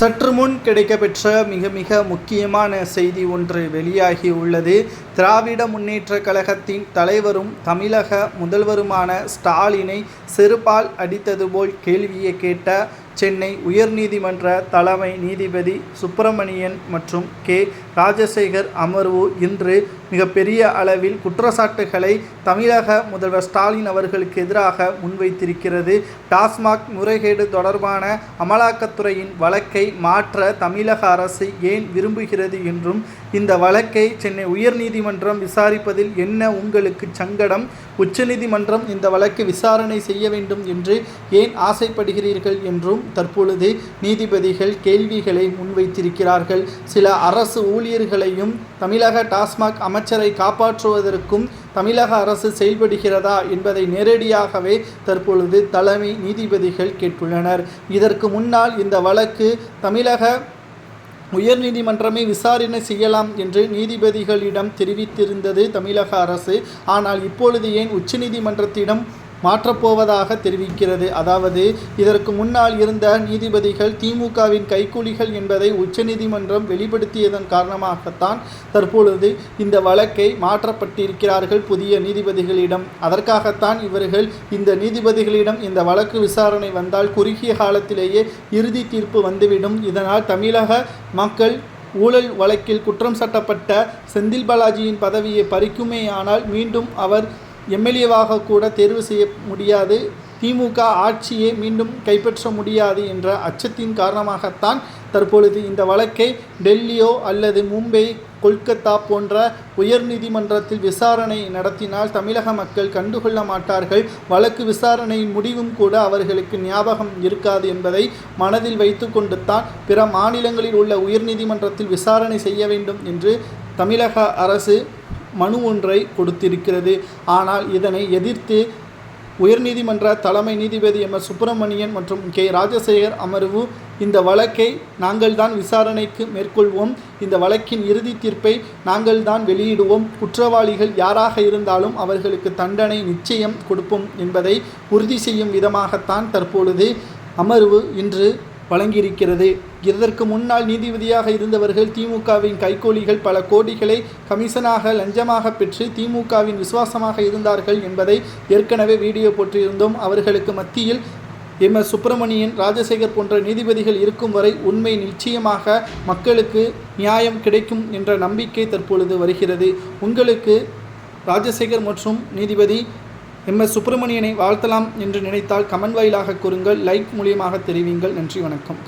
சற்று முன் கிடைக்கப்பெற்ற மிக முக்கியமான செய்தி ஒன்று வெளியாகி உள்ளது. திராவிட முன்னேற்றக் கழகத்தின் தலைவரும் தமிழக முதல்வருமான ஸ்டாலினை செருப்பால் அடித்தது போல் கேள்வியை கேட்ட சென்னை உயர்நீதிமன்ற தலைமை நீதிபதி சுப்பிரமணியன் மற்றும் கே. ராஜசேகர் அமர்வு இன்று மிகப்பெரிய அளவில் குற்றச்சாட்டுகளை தமிழக முதல்வர் ஸ்டாலின் அவர்களுக்கு எதிராக முன்வைத்திருக்கிறது. டாஸ்மாக் முறைகேடு தொடர்பான அமலாக்கத்துறையின் வழக்கை மாற்ற தமிழக அரசு ஏன் விரும்புகிறது என்றும், இந்த வழக்கை சென்னை உயர்நீதிமன்றம் விசாரிப்பதில் என்ன உங்களுக்கு சங்கடம், உச்சநீதிமன்றம் இந்த வழக்கு விசாரணை செய்ய வேண்டும் என்று ஏன் ஆசைப்படுகிறீர்கள் என்றும் தற்பொழுது நீதிபதிகள் கேள்விகளை முன்வைத்திருக்கிறார்கள். சில அரசு ஊழியர்களையும் தமிழக டாஸ்மாக் அமைச்சரை காப்பாற்றுவதற்கும் தமிழக அரசு செயல்படுகிறதா என்பதை நேரடியாகவே தற்பொழுது தலைமை நீதிபதிகள் கேட்டுள்ளனர். இதற்கு முன்னால் இந்த வழக்கு தமிழக உயர்நீதிமன்றமே விசாரணை செய்யலாம் என்று நீதிபதிகளிடம் தெரிவித்திருந்தது தமிழக அரசு. ஆனால் இப்பொழுது ஏன் உச்சநீதிமன்றத்திடம் மாற்றப்போவதாக தெரிவிக்கிறது. அதாவது, இதற்கு முன்னால் இருந்த நீதிபதிகள் திமுகவின் கைக்கூலிகள் என்பதை உச்சநீதிமன்றம் வெளிப்படுத்தியதன் காரணமாகத்தான் தற்பொழுது இந்த வழக்கை மாற்றப்பட்டிருக்கிறார்கள் புதிய நீதிபதிகளிடம். அதற்காகத்தான் இவர்கள் இந்த நீதிபதிகளிடம் இந்த வழக்கு விசாரணை வந்தால் குறுகிய காலத்திலேயே இறுதி தீர்ப்பு வந்துவிடும், இதனால் தமிழக மக்கள் ஊழல் வழக்கில் குற்றம் சாட்டப்பட்ட செந்தில் பாலாஜியின் பதவியை பறிக்குமேயானால் மீண்டும் அவர் எம்எல்ஏவாக கூட தேர்வு செய்ய முடியாது, திமுக ஆட்சியை மீண்டும் கைப்பற்ற முடியாது என்ற அச்சத்தின் காரணமாகத்தான் தற்பொழுது இந்த வழக்கை டெல்லியோ அல்லது மும்பை, கொல்கத்தா போன்ற உயர்நீதிமன்றத்தில் விசாரணை நடத்தினால் தமிழக மக்கள் கண்டுகொள்ள மாட்டார்கள், வழக்கு விசாரணையின் முடிவும் கூட அவர்களுக்கு ஞாபகம் இருக்காது என்பதை மனதில் வைத்து கொண்டு தான் பிற மாநிலங்களில் உள்ள உயர்நீதிமன்றத்தில் விசாரணை செய்ய வேண்டும் என்று தமிழக அரசு மனு ஒன்றை கொடுத்திருக்கிறது. ஆனால் இதனை எதிர்த்து உயர்நீதிமன்ற தலைமை நீதிபதி எம். சுப்பிரமணியன் மற்றும் கே. ராஜசேகர் அமர்வு இந்த வழக்கை நாங்கள் தான் விசாரணைக்கு மேற்கொள்வோம், இந்த வழக்கின் இறுதி தீர்ப்பை நாங்கள் தான் வெளியிடுவோம், குற்றவாளிகள் யாராக இருந்தாலும் அவர்களுக்கு தண்டனை நிச்சயம் கொடுப்போம் என்பதை உறுதி செய்யும் விதமாகத்தான் தற்பொழுது அமர்வு இன்று வழங்கியிருக்கிறது. இதற்கு முன்னால் நீதிபதியாக இருந்தவர்கள் திமுகவின் கைக்கூலிகள், பல கோடிகளை கமிஷனாக லஞ்சமாக பெற்று திமுகவின் விசுவாசமாக இருந்தார்கள் என்பதை ஏற்கனவே வீடியோ போட்டிருந்தோம். அவர்களுக்கு மத்தியில் எம். சுப்பிரமணியன், ராஜசேகர் போன்ற நீதிபதிகள் இருக்கும் வரை உண்மை நிச்சயமாக மக்களுக்கு நியாயம் கிடைக்கும் என்ற நம்பிக்கை தற்பொழுது வருகிறது. உங்களுக்கு ராஜசேகர் மற்றும் நீதிபதி எம். சுப்பிரமணியனை வாழ்த்தலாம் என்று நினைத்தால் கமெண்ட் வாயிலாக கூறுங்கள், லைக் மூலியமாக தெரிவிங்கள். நன்றி, வணக்கம்.